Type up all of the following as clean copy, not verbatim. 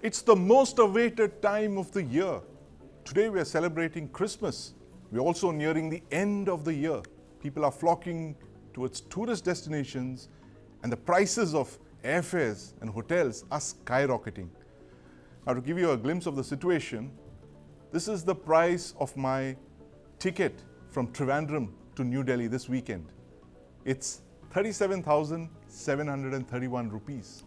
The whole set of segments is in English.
It's the most awaited time of the year. Today we are celebrating Christmas. We're also nearing the end of the year. People are flocking towards tourist destinations and the prices of airfares and hotels are skyrocketing. Now, to give you a glimpse of the situation, this is the price of my ticket from Trivandrum to New Delhi this weekend. It's 37,731 rupees.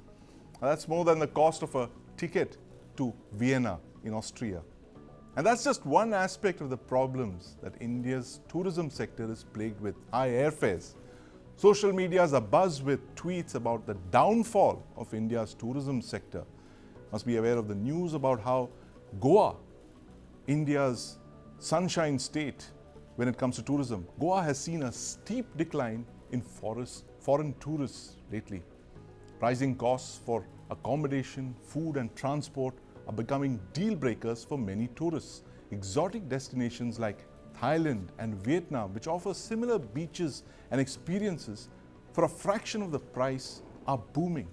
Now, that's more than the cost of a ticket to Vienna in Austria. And that's just one aspect of the problems that India's tourism sector is plagued with: high airfares. Social media is abuzz with tweets about the downfall of India's tourism sector. Must be aware of the news about how Goa, India's sunshine state when it comes to tourism, Goa has seen a steep decline in foreign tourists lately. Rising costs for accommodation, food and transport are becoming deal breakers for many tourists. Exotic destinations like Thailand and Vietnam, which offer similar beaches and experiences for a fraction of the price, are booming.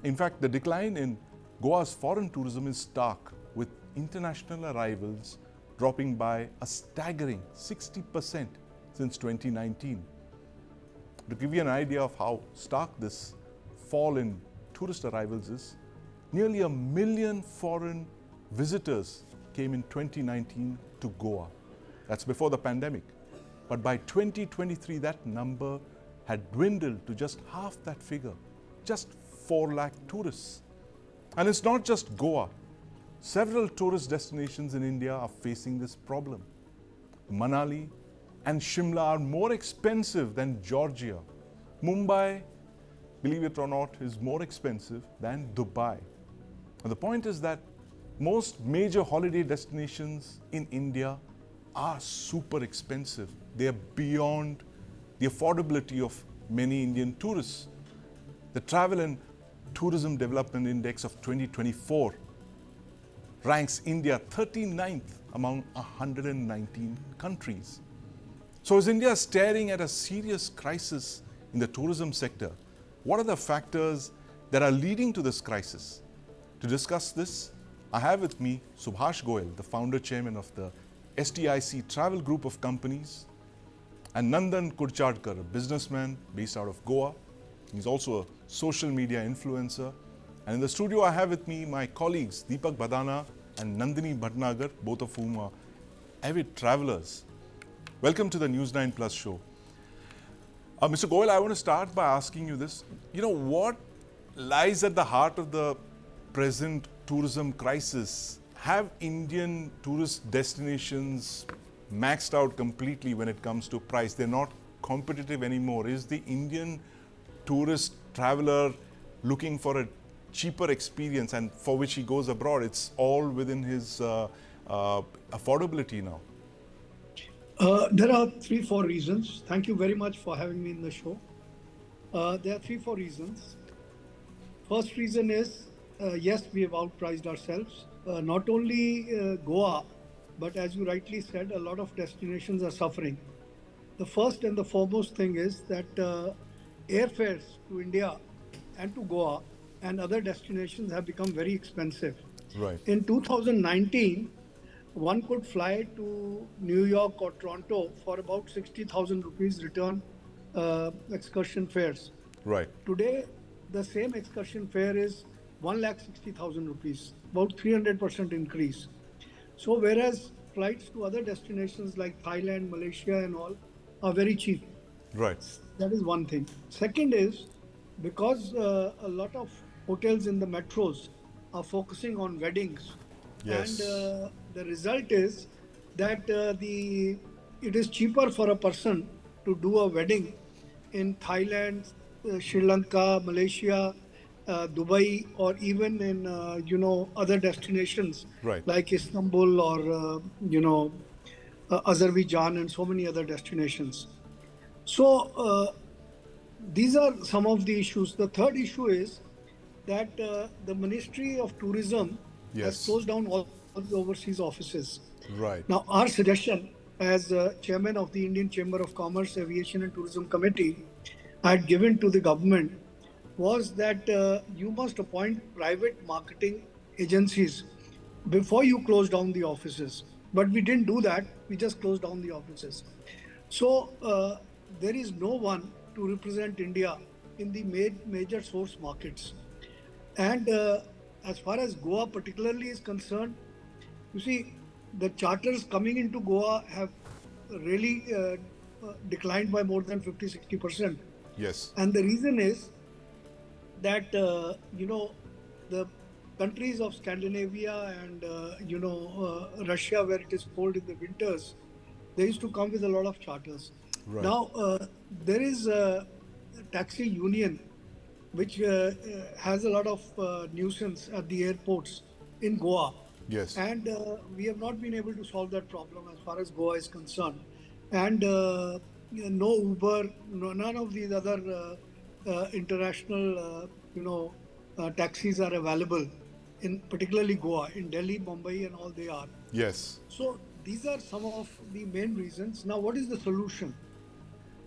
In fact, the decline in Goa's foreign tourism is stark, with international arrivals dropping by a staggering 60% since 2019. To give you an idea of how stark this fall in tourist arrivals is, nearly 1 million foreign visitors came in 2019 to Goa. That's before the pandemic. But by 2023, that number had dwindled to just half that figure, just 4 lakh tourists. And it's not just Goa. Several tourist destinations in India are facing this problem. Manali and Shimla are more expensive than Georgia. Mumbai, believe it or not, is more expensive than Dubai. And the point is that most major holiday destinations in India are super expensive. They are beyond the affordability of many Indian tourists. The Travel and Tourism Development Index of 2024 ranks India 39th among 119 countries. So is India staring at a serious crisis in the tourism sector? What are the factors that are leading to this crisis? To discuss this, I have with me Subhash Goyal, the founder chairman of the STIC Travel Group of Companies, and Nandan Kurchadkar, a businessman based out of Goa. He's also a social media influencer. And in the studio, I have with me my colleagues Deepak Badana and Nandini Bhatnagar, both of whom are avid travelers. Welcome to the News9 Plus show. Mr. Goyal, I want to start by asking you this. What lies at the heart of the present tourism crisis? Have Indian tourist destinations maxed out completely when it comes to price? They're not competitive anymore. Is the Indian tourist traveler looking for a cheaper experience, and for which he goes abroad? It's all within his affordability now. There are 3-4 reasons. Thank you very much for having me in the show. There are 3-4 reasons. First reason is, yes, we have outpriced ourselves. Not only Goa, but as you rightly said, a lot of destinations are suffering. The first and the foremost thing is that airfares to India and to Goa and other destinations have become very expensive. Right. In 2019, one could fly to New York or Toronto for about 60,000 rupees return excursion fares. Right. Today, the same excursion fare is 1,60,000 rupees, about 300% increase. So whereas flights to other destinations like Thailand, Malaysia and all are very cheap. Right. That is one thing. Second is, because a lot of hotels in the metros are focusing on weddings. Yes. And the result is that it is cheaper for a person to do a wedding in Thailand, Sri Lanka, Malaysia, Dubai, or even in other destinations, Right. like Istanbul or Azerbaijan and so many other destinations. So these are some of the issues. The third issue is that the Ministry of Tourism has closed down all the overseas offices. Right. Now, our suggestion as chairman of the Indian Chamber of Commerce, Aviation and Tourism Committee I had given to the government was that you must appoint private marketing agencies before you close down the offices. But we didn't do that. We just closed down the offices. So there is no one to represent India in the major source markets. And as far as Goa particularly is concerned, you see, the charters coming into Goa have really declined by more than 50-60%. Yes. And the reason is that, the countries of Scandinavia and, Russia, where it is cold in the winters, they used to come with a lot of charters. Right. Now, there is a taxi union which has a lot of nuisance at the airports in Goa. Yes. And we have not been able to solve that problem as far as Goa is concerned. And no Uber, none of these other international, taxis are available in particularly Goa. In Delhi, Mumbai, and all they are. Yes. So these are some of the main reasons. Now, what is the solution?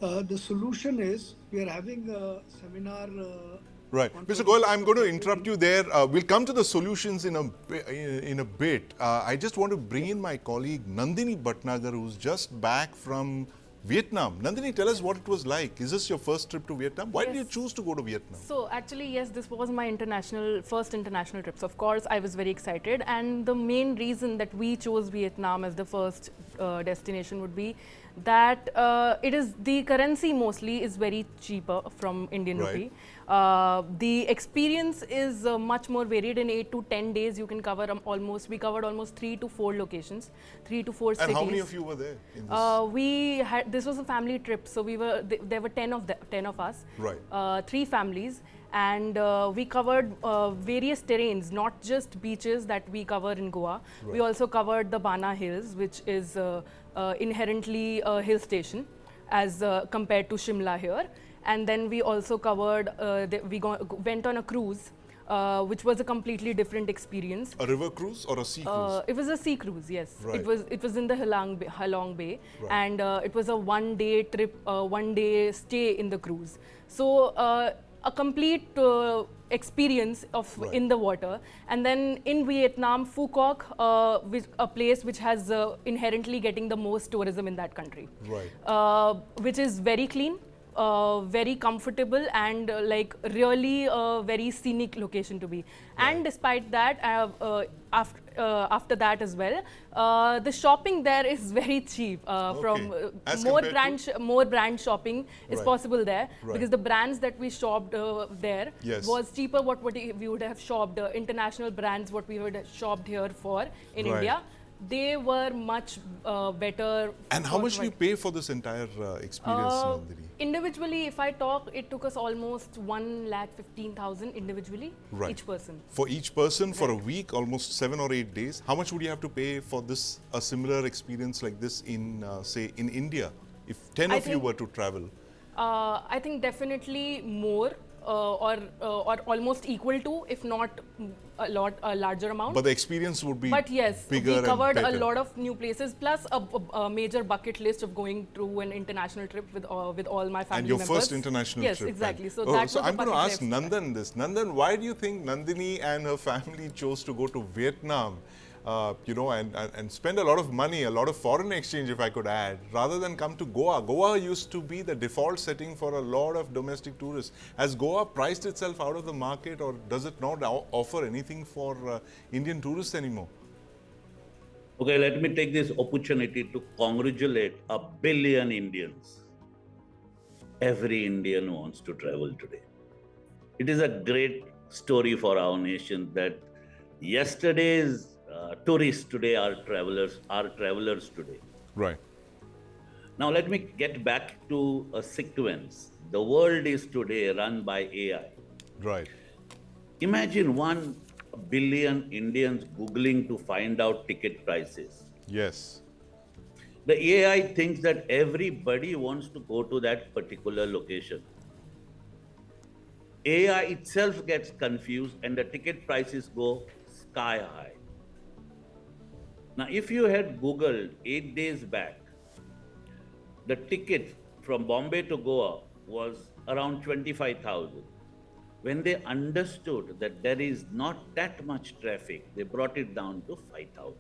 The solution is we are having a seminar. Right. Mr. Goyal, I'm going to interrupt you there. We'll come to the solutions in a bit. I just want to bring in my colleague Nandini Bhatnagar, who's just back from Vietnam. Nandini, tell us what it was like. Is this your first trip to Vietnam? Why did you choose to go to Vietnam? So actually, yes, this was my first international trip. So of course, I was very excited. And the main reason that we chose Vietnam as the first destination would be that the currency mostly is very cheaper from Indian rupee. The experience is much more varied. In 8 to 10 days, you can cover we covered almost 3 to 4 locations, 3 to 4 cities. And how many of you were there in this? This was a family trip, so there were 10 of us, right? 3 families, and we covered various terrains, not just beaches that we cover in Goa. Right. We also covered the Bana Hills, which is inherently a hill station as compared to Shimla here. And then we also covered, went on a cruise, which was a completely different experience. A river cruise or a sea cruise? It was a sea cruise, yes. Right. It was in the Halong Bay, right. and it was a one-day trip, one-day stay in the cruise. So a complete experience of right. in the water. And then in Vietnam, Phu Quoc, a place which has inherently getting the most tourism in that country, right. Which is very clean. Very comfortable and really a very scenic location to be. Right. And despite that, after that as well, the shopping there is very cheap. From more brand shopping is right. possible there, right. because the brands that we shopped there yes. was cheaper what we would have shopped, international brands what we would have shopped here for in right. India. They were much better. And how much do you pay for this entire experience, Nandini? Individually, if I talk, it took us almost 1,15,000 individually, right. each person. For each person, right. for a week, almost 7 or 8 days. How much would you have to pay for a similar experience like this in, say, in India, if 10 of you were to travel? I think definitely more. Or almost equal to, if not a larger amount. But the experience would be But yes, bigger we covered and a lot of new places, plus a major bucket list of going through an international trip with all my family members. And your first international trip. Yes, exactly. So I'm going to ask Nandan this. Nandan, why do you think Nandini and her family chose to go to Vietnam? And spend a lot of money, a lot of foreign exchange, if I could add, rather than come to Goa. Goa used to be the default setting for a lot of domestic tourists. Has Goa priced itself out of the market, or does it not offer anything for Indian tourists anymore? Okay, let me take this opportunity to congratulate 1 billion Indians. Every Indian wants to travel today. It is a great story for our nation that yesterday's tourists today are travelers today. Right. Now let me get back to a sequence. The world is today run by AI. Right. Imagine 1 billion Indians Googling to find out ticket prices. Yes. The AI thinks that everybody wants to go to that particular location. AI itself gets confused and the ticket prices go sky high. Now, if you had Googled 8 days back, the ticket from Bombay to Goa was around 25,000. When they understood that there is not that much traffic, they brought it down to 5,000.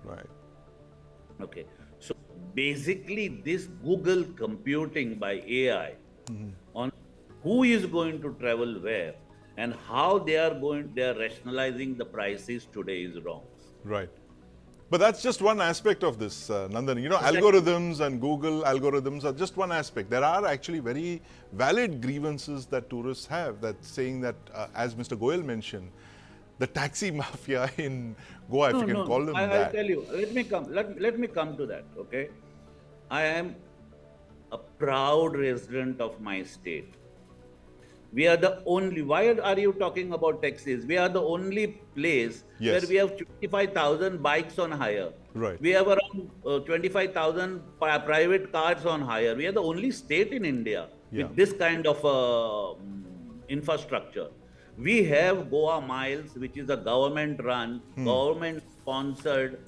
Right. Okay. So basically, this Google computing by AI on who is going to travel where and how they are rationalizing the prices today is wrong. Right. But that's just one aspect of this, Nandan. You know, Exactly. algorithms and Google algorithms are just one aspect. There are actually very valid grievances that tourists have, that saying that, as Mr. Goyal mentioned, the taxi mafia in Goa, if you can call them I'll that. tell you. Let me come to that. Okay. I am a proud resident of my state. We are the only, why are you talking about taxis? We are the only place Yes. where we have 25,000 bikes on hire. Right. We have around 25,000 private cars on hire. We are the only state in India Yeah. with this kind of infrastructure. We have Goa Miles, which is a government-run, government-sponsored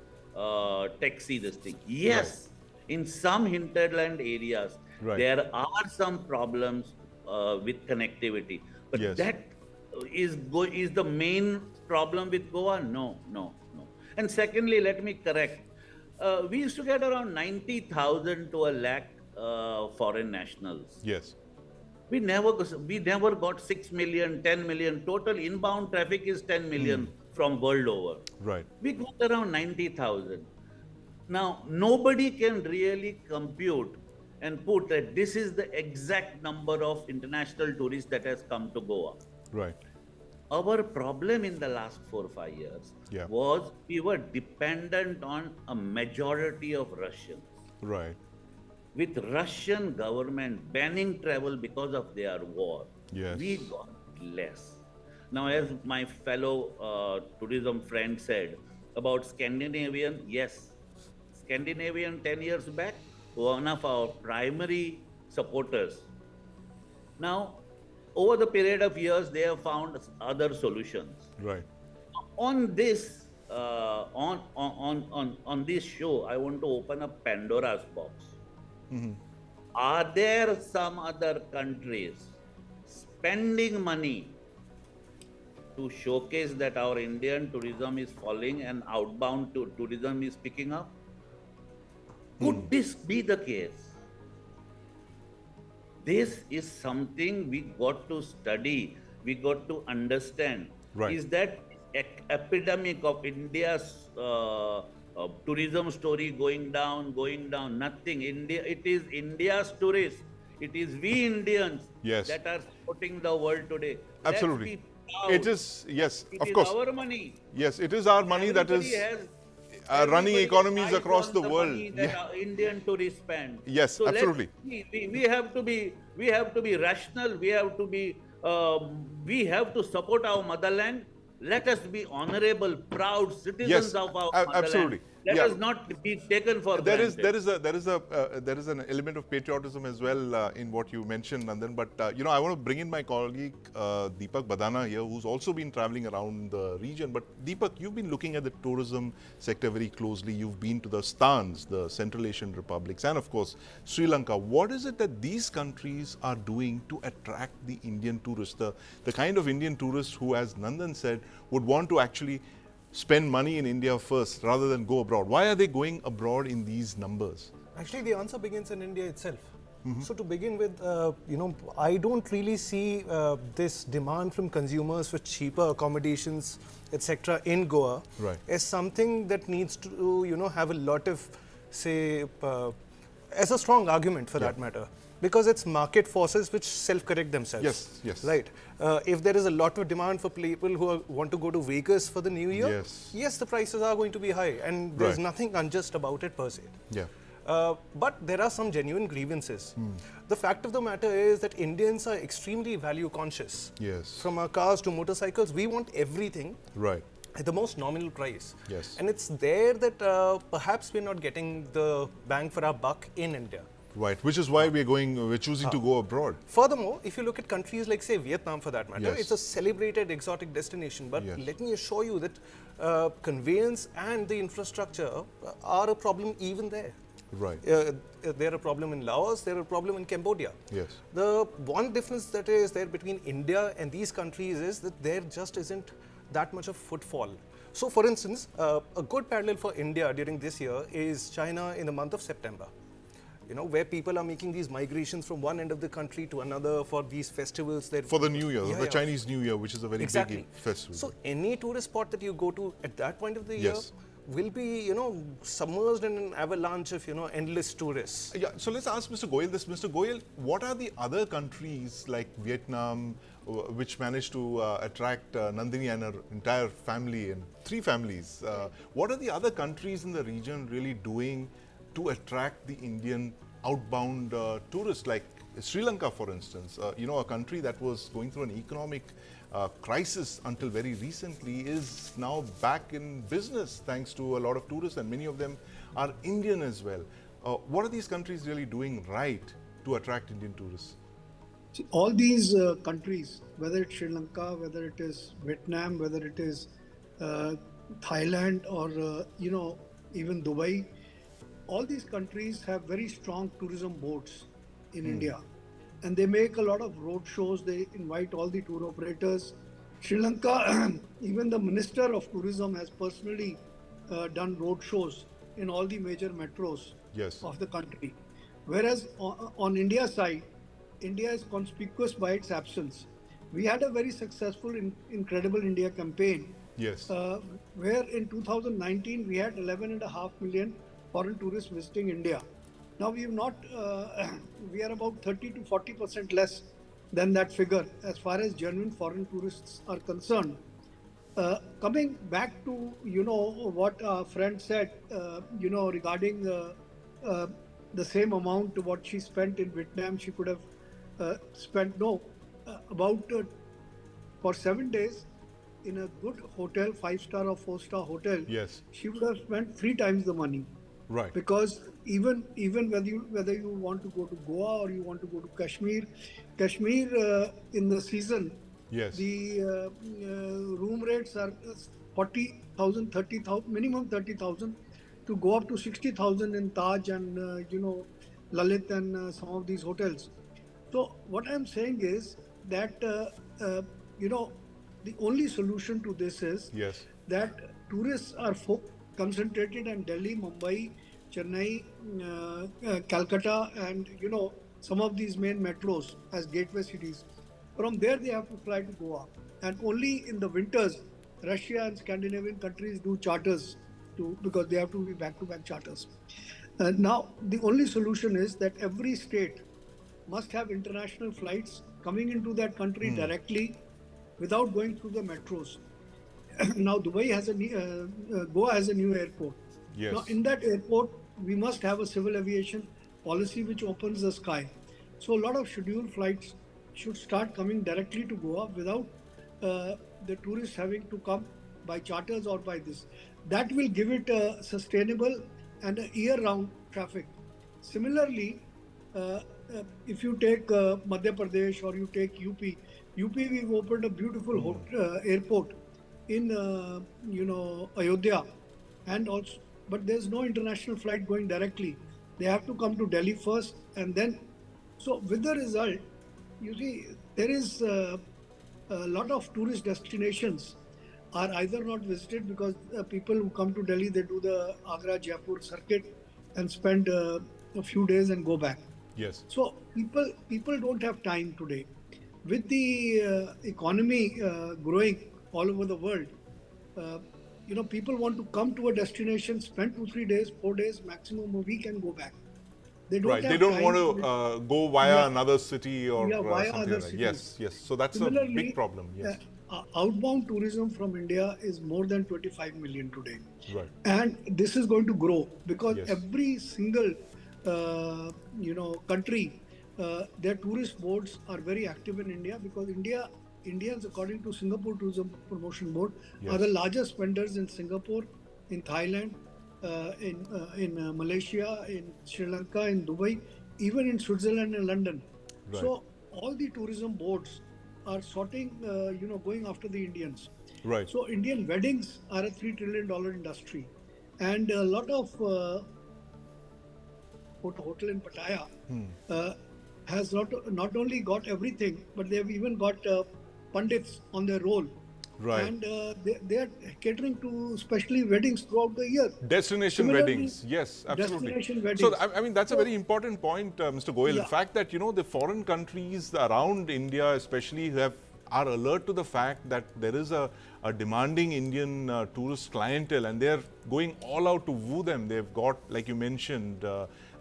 taxi this thing. Yes, in some hinterland areas, Right. there are some problems with connectivity, but Yes. that is the main problem with Goa? No. And secondly, let me correct. We used to get around 90,000 to a lakh foreign nationals. Yes. We never got 6 million, 10 million. Total inbound traffic is 10 million from world over. Right. We got around 90,000. Now, nobody can really compute and put that this is the exact number of international tourists that has come to Goa. Right. Our problem in the last 4 or 5 years Yeah. was we were dependent on a majority of Russians. Right. With Russian government banning travel because of their war, Yes. we got less. Now, as my fellow tourism friend said about Scandinavian, yes, Scandinavian 10 years back, one of our primary supporters. Now, over the period of years, they have found other solutions. Right. On this, on this show, I want to open up Pandora's box. Are there some other countries spending money to showcase that our Indian tourism is falling and outbound tourism is picking up? Could this be the case? This is something we got to study, we got to understand. Right. Is that epidemic of India's tourism story going down? Nothing. It is India's tourists. It is we Indians Yes. that are supporting the world today. Absolutely. Let's be proud. It is, yes, It of is course. our money. Yes, it is our money that Everybody is has- running everybody economies eyes across on the world. money that Yeah. our Indian tourists spend. Yes, So let's absolutely. we have to be rational. We have to support our motherland. Let us be honorable, proud citizens Yes, of our motherland. absolutely. Let Yeah. us not be taken for There granted. is an element of patriotism as well in what you mentioned, Nandan. But I want to bring in my colleague Deepak Badana here, who's also been traveling around the region. But Deepak, you've been looking at the tourism sector very closely. You've been to the Stans, the Central Asian republics, and of course Sri Lanka. What is it that these countries are doing to attract the Indian tourist, the kind of Indian tourist who, as Nandan said, would want to actually spend money in India first rather than go abroad? Why are they going abroad in these numbers? Actually, the answer begins in India itself. So to begin with, I don't really see this demand from consumers for cheaper accommodations, etc. in Goa Right. as something that needs to, have a lot of, say, as a strong argument for that matter. Because it's market forces which self-correct themselves. Yes. Right. If there is a lot of demand for people who want to go to Vegas for the new year, Yes. the prices are going to be high, and there's Right. nothing unjust about it per se. Yeah. But there are some genuine grievances. The fact of the matter is that Indians are extremely value conscious. Yes. From our cars to motorcycles, we want everything Right. at the most nominal price. Yes. And it's there that perhaps we're not getting the bang for our buck in India. Right. Which is why we're choosing to go abroad. Furthermore, if you look at countries like, say, Vietnam for that matter, Yes. it's a celebrated exotic destination. But Yes. let me assure you that conveyance and the infrastructure are a problem even there. Right. They're a problem in Laos, they're a problem in Cambodia. Yes. The one difference that is there between India and these countries is that there just isn't that much of footfall. So, for instance, a good parallel for India during this year is China in the month of September. You know, where people are making these migrations from one end of the country to another for these festivals. For the New Year, Yeah, the yeah. Chinese New Year, which is a very Exactly. big festival. So any tourist spot that you go to at that point of the year Yes. will be, you know, submerged in an avalanche of, you know, endless tourists. Yeah, so let's ask Mr. Goyal this. Mr. Goyal, what are the other countries like Vietnam, which managed to attract Nandini and her entire family and 3 families? What are the other countries in the region really doing to attract the Indian outbound tourists, like Sri Lanka, for instance? You know, a country that was going through an economic crisis until very recently is now back in business thanks to a lot of tourists, and many of them are Indian as well. What are these countries really doing right to attract Indian tourists? See, all these countries, whether it's Sri Lanka, whether it is Vietnam, whether it is Thailand, or even Dubai, all these countries have very strong tourism boards in India, and they make a lot of road shows. They invite all the tour operators. Sri Lanka, even the Minister of Tourism has personally done road shows in all the major metros Yes. of the country. Whereas on India side, India is conspicuous by its absence. We had a very successful Incredible India campaign, Yes. where in 2019 we had 11.5 million foreign tourists visiting India. Now we have not, we are about 30 to 40% less than that figure as far as genuine foreign tourists are concerned. Coming back to what our friend said, regarding the same amount to what she spent in Vietnam, she could have spent about for 7 days in a good hotel, 5-star or 4-star hotel. Yes. She would have spent 3 times the money. Right. Because even whether you want to go to Goa or you want to go to Kashmir in the season, Yes. the room rates are 40,000, 30,000, minimum 30,000 to go up to 60,000 in Taj and Lalit and some of these hotels. So what I'm saying is that the only solution to this is Yes. that tourists are concentrated in Delhi, Mumbai, Chennai, Calcutta, and some of these main metros as gateway cities. From there, they have to fly to Goa, and only in the winters, Russia and Scandinavian countries do charters because they have to be back-to-back charters. Now, the only solution is that every state must have international flights coming into that country directly without going through the metros. Now, Goa has a new airport. Yes. Now, in that airport, we must have a civil aviation policy which opens the sky. So, a lot of scheduled flights should start coming directly to Goa without the tourists having to come by charters or by this. That will give it a sustainable and a year-round traffic. Similarly, if you take Madhya Pradesh or you take UP, we've opened a beautiful airport in Ayodhya, and also, but there's no international flight going directly. They have to come to Delhi first, and then. So with the result, you see, there is a lot of tourist destinations are either not visited because people who come to Delhi, they do the Agra Jaipur circuit and spend a few days and go back. Yes. So people don't have time today. With the economy growing all over the world, people want to come to a destination, spend 2-3 days, 4 days, maximum a week, and go back. They don't Right. have They don't time want to go via Yeah. another city or via something other like that. cities. Yes. Yes. So that's a Similarly, big problem. Yes. Outbound tourism from India is more than 25 million today. Right. And this is going to grow because Yes. every single country, their tourist boards are very active in India because Indians, according to Singapore Tourism Promotion Board, Yes. are the largest spenders in Singapore, in Thailand, in Malaysia, in Sri Lanka, in Dubai, even in Switzerland and London. Right. So all the tourism boards are sorting, going after the Indians. Right. So Indian weddings are a $3 trillion industry, and a lot of Dakota hotel in Pattaya, has not only got everything, but they've even got pundits on their roll. Right. And they are catering to especially weddings throughout the year. Destination Similarly, weddings, yes, absolutely. destination So, weddings. I mean, that's a So, very important point, Mr. Goyal. The yeah. fact that, the foreign countries around India, especially, are alert to the fact that there is a demanding Indian tourist clientele, and they're going all out to woo them. They've got, like you mentioned,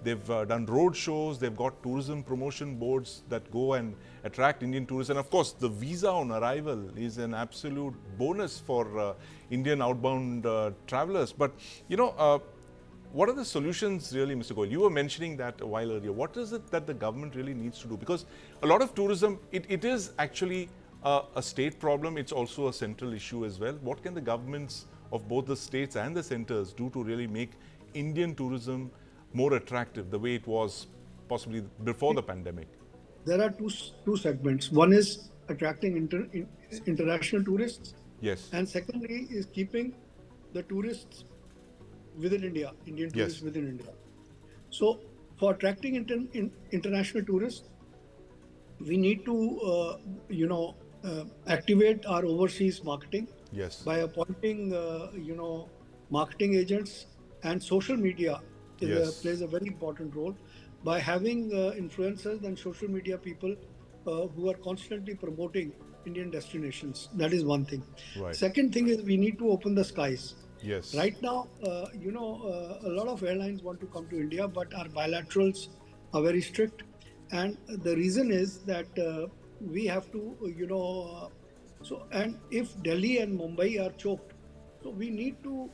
they've done road shows, they've got tourism promotion boards that go and attract Indian tourists. And of course, the visa on arrival is an absolute bonus for Indian outbound travelers. But, what are the solutions really, Mr. Goyal? You were mentioning that a while earlier. What is it that the government really needs to do? Because a lot of tourism, it is actually a state problem. It's also a central issue as well. What can the governments of both the states and the centers do to really make Indian tourism more attractive the way it was possibly before the pandemic? There are two segments. One is attracting international tourists, Yes. and secondly is keeping the tourists within India, Indian tourists Yes. within India. So, for attracting international tourists, we need to, activate our overseas marketing Yes. by appointing, marketing agents, and social media Yes. plays a very important role by having influencers and social media people who are constantly promoting Indian destinations. That is one thing. Right. Second thing is we need to open the skies. Yes. Right now, a lot of airlines want to come to India, but our bilaterals are very strict. And the reason is that we have to, and if Delhi and Mumbai are choked, so we need to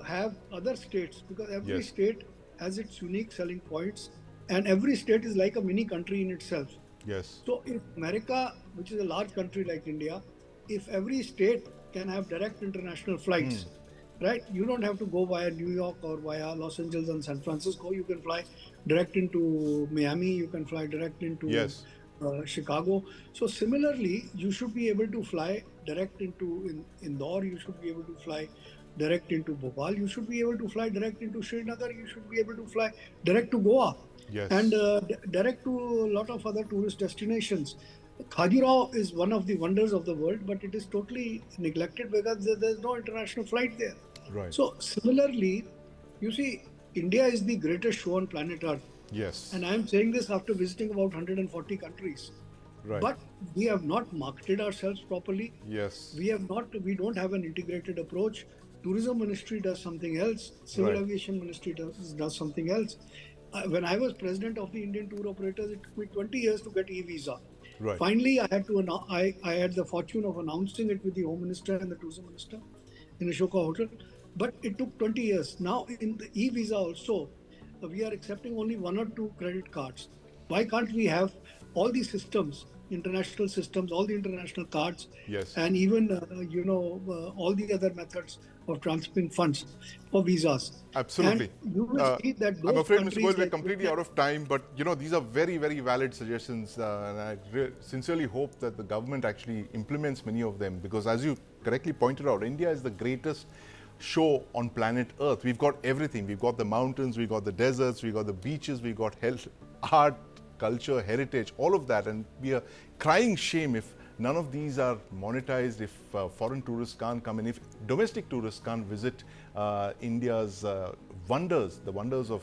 have other states, because every Yes. state has its unique selling points, and every state is like a mini country in itself. Yes. So if America, which is a large country like India, if every state can have direct international flights, right? You don't have to go via New York or via Los Angeles and San Francisco. You can fly direct into Miami. You can fly direct into Yes. Chicago. So similarly, you should be able to fly direct into Indore. You should be able to fly direct into Bhopal. You should be able to fly direct into Srinagar. You should be able to fly direct to Goa. Yes. And direct to a lot of other tourist destinations. Khajuraho is one of the wonders of the world, but it is totally neglected because there's no international flight there. Right. So similarly, you see, India is the greatest show on planet Earth. Yes. And I'm saying this after visiting about 140 countries. Right. But we have not marketed ourselves properly. Yes. We don't have an integrated approach. Tourism Ministry does something else. Civil Right. Aviation Ministry does something else. When I was president of the Indian Tour Operators, it took me 20 years to get e-visa. Right. Finally, I had the fortune of announcing it with the Home Minister and the Tourism Minister in Ashoka Hotel. But it took 20 years. Now, in the e-visa also, we are accepting only 1 or 2 credit cards. Why can't we have all these systems, international systems, all the international cards, Yes. and even all the other methods of transferring funds for visas? Absolutely. And you will see that those I'm afraid, Mr. countries Goyal, we're like completely India- out of time, but these are very, very valid suggestions, and I sincerely hope that the government actually implements many of them, because as you correctly pointed out, India is the greatest show on planet Earth. We've got everything. We've got the mountains, we've got the deserts, we've got the beaches, we've got health, art, culture, heritage, all of that, and be a crying shame if none of these are monetized, if foreign tourists can't come in, if domestic tourists can't visit India's wonders, the wonders of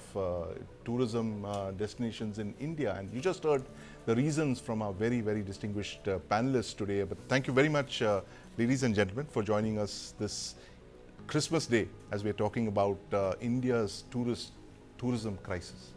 tourism destinations in India. And you just heard the reasons from our very, very distinguished panelists today. But thank you very much, ladies and gentlemen, for joining us this Christmas Day as we're talking about India's tourism crisis.